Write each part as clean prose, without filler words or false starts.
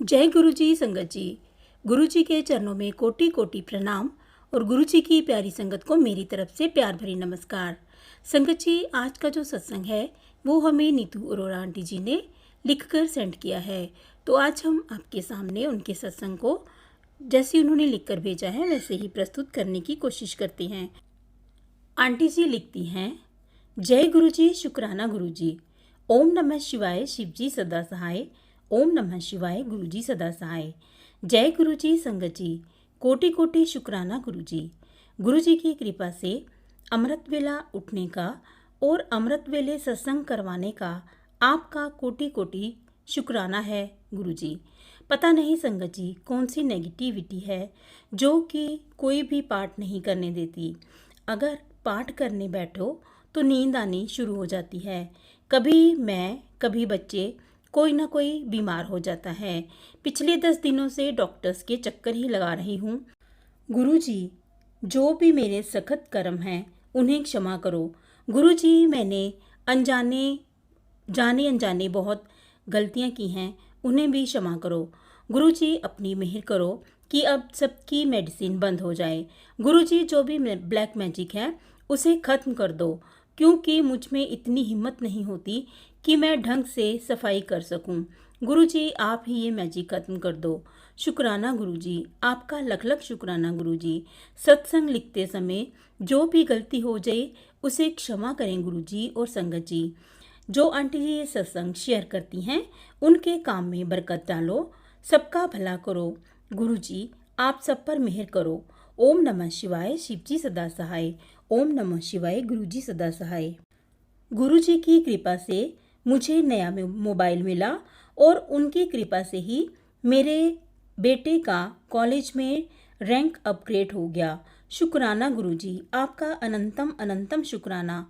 जय गुरु जी संगत जी। गुरु जी के चरणों में कोटि कोटि प्रणाम और गुरु जी की प्यारी संगत को मेरी तरफ से प्यार भरी नमस्कार। संगत जी, आज का जो सत्संग है वो हमें नीतू अरोड़ा आंटी जी ने लिखकर सेंड किया है। तो आज हम आपके सामने उनके सत्संग को जैसे उन्होंने लिखकर भेजा है वैसे ही प्रस्तुत करने की कोशिश करते हैं। आंटी जी लिखती हैं, जय गुरु जी, शुक्राना गुरु जी। ओम नमः शिवाय, शिव जी सदा सहाय। ओम नमः शिवाय, गुरु जी सदा सहाय। जय गुरु जी संगत जी, कोटि कोटि शुक्राना गुरु जी। गुरु जी की कृपा से अमृत वेला उठने का और अमृत वेले सत्संग करवाने का आपका कोटि कोटि शुक्राना है गुरु जी। पता नहीं संगत जी कौन सी नेगेटिविटी है जो कि कोई भी पाठ नहीं करने देती। अगर पाठ करने बैठो तो नींद आनी शुरू हो जाती है। कभी मैं, कभी बच्चे, कोई ना कोई बीमार हो जाता है। पिछले 10 दिनों से डॉक्टर्स के चक्कर ही लगा रही हूँ। गुरुजी, जो भी मेरे सख्त कर्म हैं उन्हें क्षमा करो। गुरुजी, मैंने जाने अनजाने बहुत गलतियाँ की हैं, उन्हें भी क्षमा करो। गुरुजी, अपनी मेहर करो कि अब सबकी मेडिसिन बंद हो जाए। गुरुजी, जो भी ब्लैक मैजिक है उसे ख़त्म कर दो, क्योंकि मुझ में इतनी हिम्मत नहीं होती कि मैं ढंग से सफाई कर सकूं। गुरुजी, आप ही ये मैजिक ख़त्म कर दो। शुक्राना गुरुजी, आपका लख लख शुक्राना गुरुजी। सत्संग लिखते समय जो भी गलती हो जाए उसे क्षमा करें गुरुजी और संगत जी। जो आंटी जी ये सत्संग शेयर करती हैं उनके काम में बरकत डालो, सबका भला करो। गुरुजी, आप सब पर मेहर करो। ओम नमः शिवाय, शिव जी सदा सहाय। ओम नमः शिवाय, गुरु जी सदा सहाय। गुरु जी की कृपा से मुझे नया मोबाइल मिला और उनकी कृपा से ही मेरे बेटे का कॉलेज में रैंक अपग्रेड हो गया। शुक्राना गुरु जी, आपका अनंतम अनंतम शुक्राना।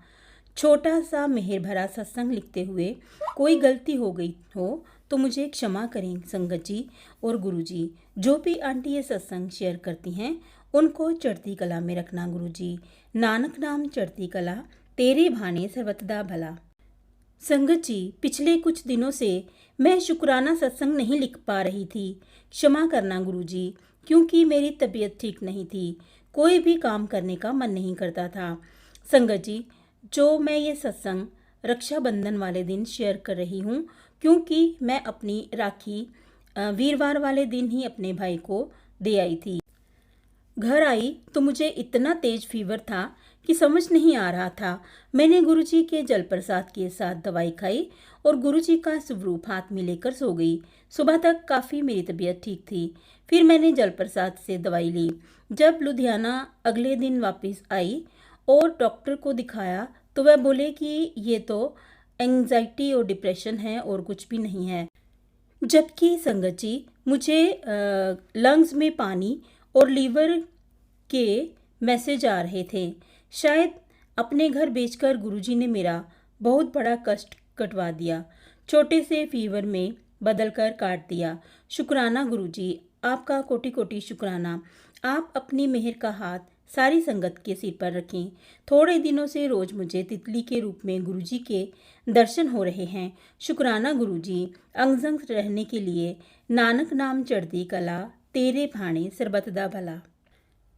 छोटा सा मेहर भरा सत्संग लिखते हुए कोई गलती हो गई हो तो मुझे क्षमा करें संगत जी और गुरु जी। जो भी आंटी ये सत्संग शेयर करती हैं उनको चढ़ती कला में रखना गुरु जी। नानक नाम चढ़ती कला, तेरे भाने सर्वतदा भला। संगत जी, पिछले कुछ दिनों से मैं शुक्राना सत्संग नहीं लिख पा रही थी। क्षमा करना गुरु जी, क्योंकि मेरी तबीयत ठीक नहीं थी। कोई भी काम करने का मन नहीं करता था। संगत जी, जो मैं ये सत्संग रक्षाबंधन वाले दिन शेयर कर रही हूँ, क्योंकि मैं अपनी राखी वीरवार वाले दिन ही अपने भाई को दे आई थी। घर आई तो मुझे इतना तेज फीवर था कि समझ नहीं आ रहा था। मैंने गुरुजी के जल प्रसाद के साथ दवाई खाई और गुरुजी का स्वरूप हाथ में लेकर सो गई। सुबह तक काफ़ी मेरी तबीयत ठीक थी। फिर मैंने जल प्रसाद से दवाई ली। जब लुधियाना अगले दिन वापस आई और डॉक्टर को दिखाया तो वह बोले कि ये तो एंजाइटी और डिप्रेशन है और कुछ भी नहीं है। जबकि संगत जी, मुझे लंग्स में पानी और लीवर के मैसेज आ रहे थे। शायद अपने घर बेचकर गुरुजी ने मेरा बहुत बड़ा कष्ट कटवा दिया, छोटे से फीवर में बदलकर काट दिया। शुक्राना गुरुजी, आपका कोटि कोटि शुक्राना। आप अपनी मेहर का हाथ सारी संगत के सिर पर रखें। थोड़े दिनों से रोज मुझे तितली के रूप में गुरुजी के दर्शन हो रहे हैं। शुक्राना गुरुजी, अंग संग रहने के लिए। नानक नाम चढ़ती कला, तेरे भाणे सर्बतदा भला।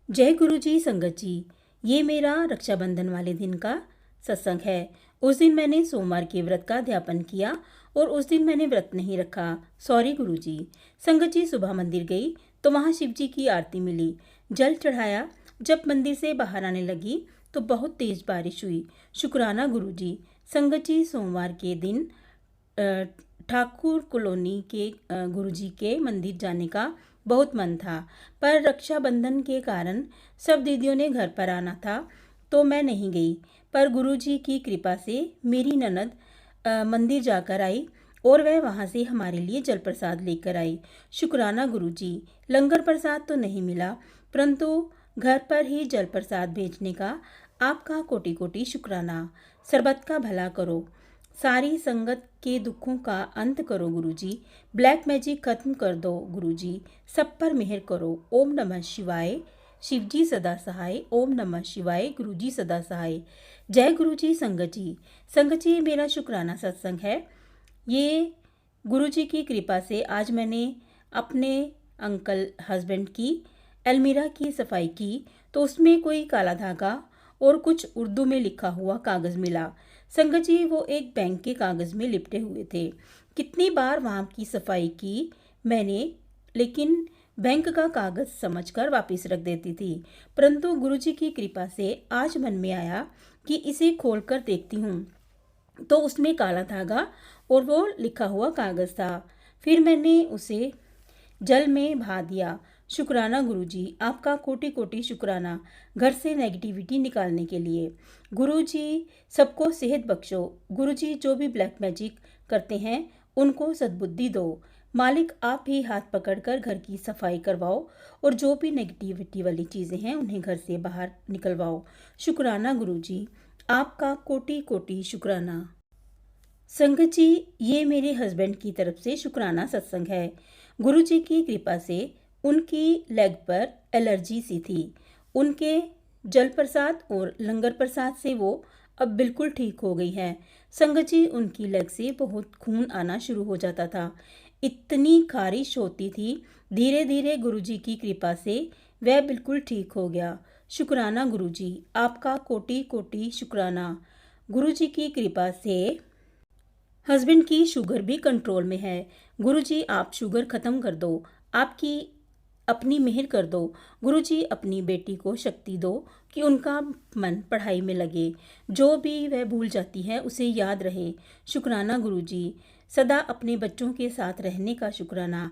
जय गुरु जी संगत जी, ये मेरा रक्षाबंधन वाले दिन का सत्संग है। उस दिन मैंने सोमवार के व्रत का अध्यापन किया और उस दिन मैंने व्रत नहीं रखा। सॉरी गुरु जी। संगत जी, सुबह मंदिर गई तो वहाँ शिव जी की आरती मिली, जल चढ़ाया। जब मंदिर से बाहर आने लगी तो बहुत तेज बारिश हुई। शुक्राना गुरु जी। संगत जी, सोमवार के दिन ठाकुर कॉलोनी के गुरुजी के मंदिर जाने का बहुत मन था, पर रक्षाबंधन के कारण सब दीदियों ने घर पर आना था तो मैं नहीं गई। पर गुरुजी की कृपा से मेरी ननद मंदिर जाकर आई और वह वहाँ से हमारे लिए जल प्रसाद लेकर आई। शुक्राना गुरुजी। लंगर प्रसाद तो नहीं मिला, परंतु घर पर ही जल प्रसाद भेजने का आपका कोटि कोटि शुक्राना। सरबत का भला करो, सारी संगत के दुखों का अंत करो गुरुजी। ब्लैक मैजिक खत्म कर दो गुरुजी, सब पर मेहर करो। ओम नमः शिवाय, शिव जी सदा सहाय। ओम नमः शिवाय, गुरु जी सदा सहाय। जय गुरु जी संगत जी। संगत जी, मेरा शुक्राना सत्संग है। ये गुरु जी की कृपा से आज मैंने अपने अंकल हस्बैंड की अलमीरा की सफाई की तो उसमें कोई काला धागा और कुछ उर्दू में लिखा हुआ कागज़ मिला। संगत जी, वो एक बैंक के कागज़ में लिपटे हुए थे। कितनी बार वहाँ की सफाई की मैंने, लेकिन बैंक का कागज़ समझकर वापस रख देती थी। परंतु गुरुजी की कृपा से आज मन में आया कि इसे खोलकर देखती हूँ, तो उसमें काला धागा और वो लिखा हुआ कागज़ था। फिर मैंने उसे जल में भा दिया। शुक्राना गुरुजी, आपका कोटि कोटि शुक्राना घर से नेगेटिविटी निकालने के लिए। गुरुजी सबको सेहत बख्शो। गुरुजी जो भी ब्लैक मैजिक करते हैं उनको सद्बुद्धि दो। मालिक आप ही हाथ पकड़कर घर की सफाई करवाओ और जो भी नेगेटिविटी वाली चीज़ें हैं उन्हें घर से बाहर निकलवाओ। शुक्राना गुरुजी, आपका कोटि कोटि शुक्राना। संगत जी, ये मेरे हस्बैंड की तरफ से शुक्राना सत्संग है। गुरुजी की कृपा से उनकी लेग पर एलर्जी सी थी। उनके जल प्रसाद और लंगर प्रसाद से वो अब बिल्कुल ठीक हो गई है। संगत जी, उनकी लेग से बहुत खून आना शुरू हो जाता था। इतनी खारिश होती थी। धीरे धीरे गुरुजी की कृपा से वह बिल्कुल ठीक हो गया। शुक्राना गुरुजी, आपका कोटि कोटि शुक्राना। गुरुजी की कृपा से हस्बैंड की शुगर भी कंट्रोल में है। गुरुजी आप शुगर ख़त्म कर दो, आपकी अपनी मेहर कर दो। गुरुजी अपनी बेटी को शक्ति दो कि उनका मन पढ़ाई में लगे, जो भी वह भूल जाती है उसे याद रहे। शुक्राना गुरुजी, सदा अपने बच्चों के साथ रहने का शुक्राना,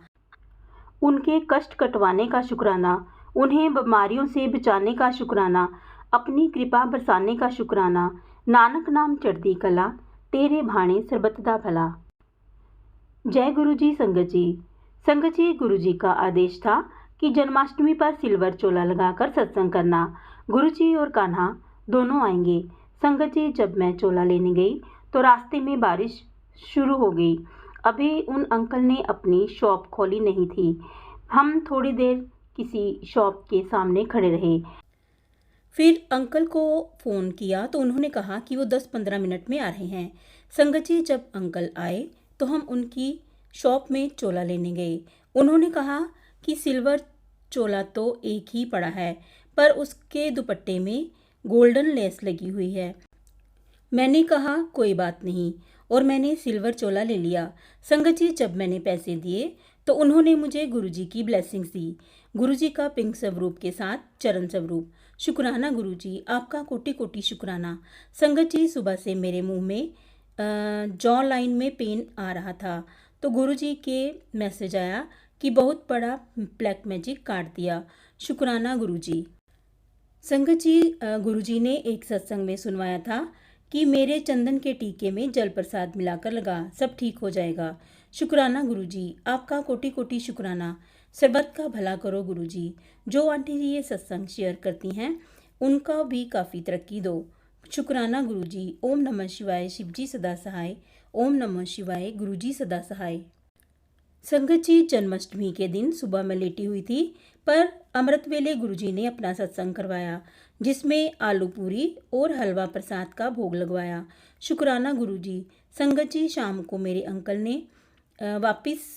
उनके कष्ट कटवाने का शुक्राना, उन्हें बीमारियों से बचाने का शुक्राना, अपनी कृपा बरसाने का शुक्राना। नानक नाम चढ़ती कला, तेरे भाणे सरबत दा भला। जय गुरु जी। संगत जी, गुरु जी का आदेश था कि जन्माष्टमी पर सिल्वर चोला लगाकर सत्संग करना। गुरु जी और कान्हा दोनों आएंगे। संगत जी, जब मैं चोला लेने गई तो रास्ते में बारिश शुरू हो गई। अभी उन अंकल ने अपनी शॉप खोली नहीं थी। हम थोड़ी देर किसी शॉप के सामने खड़े रहे। फिर अंकल को फ़ोन किया तो उन्होंने कहा कि वो 10-15 मिनट में आ रहे हैं। संगत जी, जब अंकल आए तो हम उनकी शॉप में चोला लेने गए। उन्होंने कहा कि सिल्वर चोला तो एक ही पड़ा है, पर उसके दुपट्टे में गोल्डन लेस लगी हुई है। मैंने कहा कोई बात नहीं, और मैंने सिल्वर चोला ले लिया। संगत जी, जब मैंने पैसे दिए तो उन्होंने मुझे गुरुजी की ब्लेसिंग्स दी। गुरुजी का पिंक स्वरूप के साथ चरण स्वरूप। शुक्राना गुरुजी, आपका कोटि कोटि शुक्राना। संगत जी, सुबह से मेरे मुंह में जॉ लाइन में पेन आ रहा था तो गुरुजी के मैसेज आया कि बहुत बड़ा ब्लैक मैजिक काट दिया। शुक्राना गुरुजी। संगत जी, गुरुजी ने एक सत्संग में सुनवाया था कि मेरे चंदन के टीके में जल प्रसाद मिलाकर लगा, सब ठीक हो जाएगा। शुक्राना गुरुजी, आपका कोटि कोटि शुक्राना। सरबत का भला करो गुरुजी। जो आंटी जी ये सत्संग शेयर करती हैं उनका भी काफ़ी तरक्की दो। शुक्राना गुरुजी। ओम नमः शिवाय, शिवजी सदा सहाय। ओम नमः शिवाय, गुरुजी सदा सहाय। संगत जी, जन्माष्टमी के दिन सुबह मैं लेटी हुई थी, पर अमृत वेले गुरुजी ने अपना सत्संग करवाया जिसमें आलू पूरी और हलवा प्रसाद का भोग लगवाया। शुक्राना गुरुजी। संगत जी, शाम को मेरे अंकल ने वापस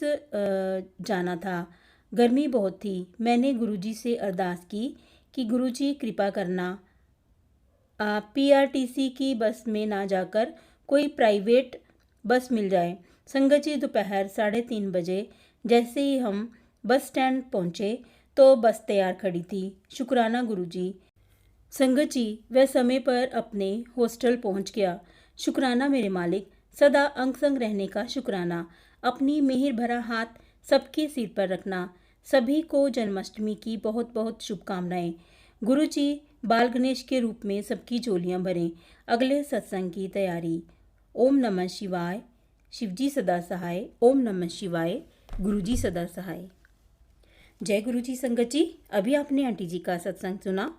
जाना था। गर्मी बहुत थी। मैंने गुरुजी से अरदास की कि गुरुजी कृपा करना, पीआरटीसी की बस में ना जाकर कोई प्राइवेट बस मिल जाए। संगत जी, दोपहर 3:30 बजे जैसे ही हम बस स्टैंड पहुँचे तो बस तैयार खड़ी थी। शुक्राना गुरुजी। संगत जी, वह समय पर अपने हॉस्टल पहुँच गया। शुक्राना मेरे मालिक, सदा अंग संग रहने का शुक्राना। अपनी मेहर भरा हाथ सबके सिर पर रखना। सभी को जन्माष्टमी की बहुत बहुत शुभकामनाएं। गुरुजी बाल गणेश के रूप में सबकी झोलियां भरें। अगले सत्संग की तैयारी। ओम नमः शिवाय, शिवजी सदा सहाय। ओम नमः शिवाय, गुरुजी सदा सहाय। जय गुरुजी। संगत जी, अभी आपने आंटी जी का सत्संग सुना।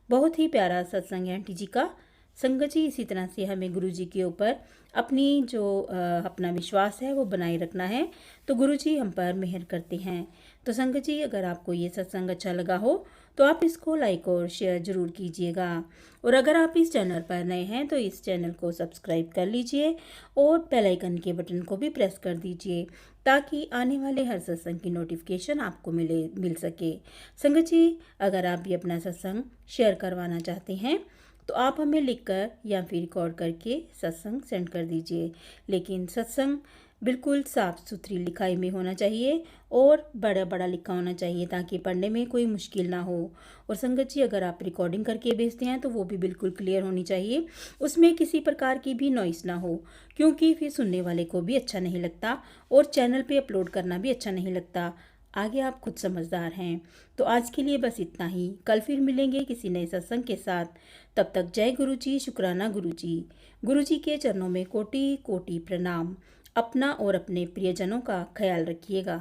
बहुत ही प्यारा सत्संग है आंटी जी का। संगत जी, इसी तरह से हमें गुरुजी के ऊपर अपनी जो अपना विश्वास है वो बनाए रखना है, तो गुरुजी हम पर मेहर करते हैं। तो संगत जी, अगर आपको ये सत्संग अच्छा लगा हो तो आप इसको लाइक और शेयर ज़रूर कीजिएगा, और अगर आप इस चैनल पर नए हैं तो इस चैनल को सब्सक्राइब कर लीजिए और बेल आइकन के बटन को भी प्रेस कर दीजिए ताकि आने वाले हर सत्संग की नोटिफिकेशन आपको मिल सके। संगत जी, अगर आप भी अपना सत्संग शेयर करवाना चाहते हैं तो आप हमें लिखकर या फिर रिकॉर्ड करके सत्संग सेंड कर दीजिए। लेकिन सत्संग बिल्कुल साफ़ सुथरी लिखाई में होना चाहिए और बड़ा बड़ा लिखा होना चाहिए ताकि पढ़ने में कोई मुश्किल ना हो। और संगत जी, अगर आप रिकॉर्डिंग करके भेजते हैं तो वो भी बिल्कुल क्लियर होनी चाहिए, उसमें किसी प्रकार की भी नॉइस ना हो, क्योंकि फिर सुनने वाले को भी अच्छा नहीं लगता और चैनल पे अपलोड करना भी अच्छा नहीं लगता। आगे आप खुद समझदार हैं। तो आज के लिए बस इतना ही। कल फिर मिलेंगे किसी नए सत्संग के साथ। तब तक जय गुरु जी, शुक्राना गुरु जी। गुरु जी के चरणों में कोटि कोटि प्रणाम। अपना और अपने प्रियजनों का ख्याल रखिएगा।